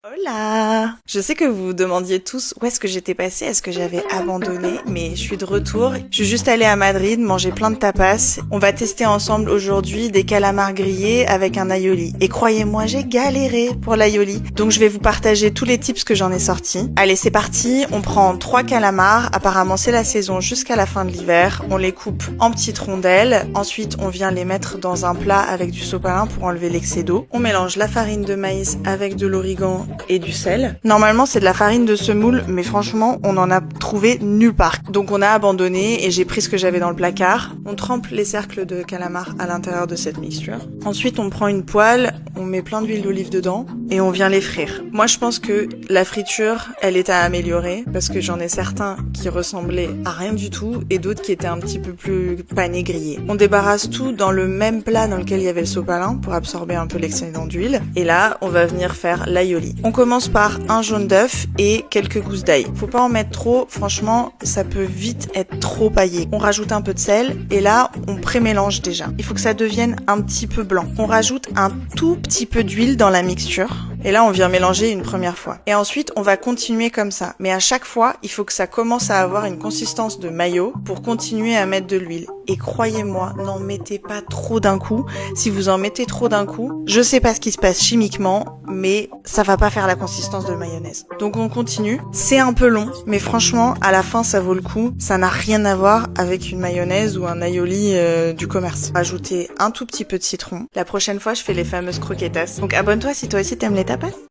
Hola! Je sais que vous vous demandiez tous où est-ce que j'étais passée, est-ce que j'avais abandonné, mais je suis de retour. Je suis juste allée à Madrid manger plein de tapas. On va tester ensemble aujourd'hui des calamars grillés avec un aioli. Et croyez-moi, j'ai galéré pour l'aioli. Donc je vais vous partager tous les tips que j'en ai sortis. Allez, c'est parti. On prend 3 calamars. Apparemment, c'est la saison jusqu'à la fin de l'hiver. On les coupe en petites rondelles. Ensuite, on vient les mettre dans un plat avec du sopalin pour enlever l'excès d'eau. On mélange la farine de maïs avec de l'origan et du sel. Normalement, c'est de la farine de semoule, mais franchement, on en a trouvé nulle part. Donc on a abandonné et j'ai pris ce que j'avais dans le placard. On trempe les cercles de calamar à l'intérieur de cette mixture. Ensuite, on prend une poêle, on met plein d'huile d'olive dedans et on vient les frire. Moi, je pense que la friture, elle est à améliorer parce que j'en ai certains qui ressemblaient à rien du tout et d'autres qui étaient un petit peu plus panés grillés. On débarrasse tout dans le même plat dans lequel il y avait le sopalin pour absorber un peu l'excédent d'huile. Et là, on va venir faire l'aioli. On commence par un jaune d'œuf et quelques gousses d'ail. Faut pas en mettre trop, franchement, ça peut vite être trop paillé. On rajoute un peu de sel et là, on pré-mélange déjà. Il faut que ça devienne un petit peu blanc. On rajoute un tout petit peu d'huile dans la mixture. Et là, on vient mélanger une première fois. Et ensuite, on va continuer comme ça. Mais à chaque fois, il faut que ça commence à avoir une consistance de maillot pour continuer à mettre de l'huile. Et croyez-moi, n'en mettez pas trop d'un coup. Si vous en mettez trop d'un coup, je sais pas ce qui se passe chimiquement, mais ça va pas faire la consistance de mayonnaise. Donc on continue. C'est un peu long, mais franchement, à la fin, ça vaut le coup. Ça n'a rien à voir avec une mayonnaise ou un aioli du commerce. Rajoutez un tout petit peu de citron. La prochaine fois, je fais les fameuses croquetas. Donc abonne-toi si toi aussi t'aimes les tapas.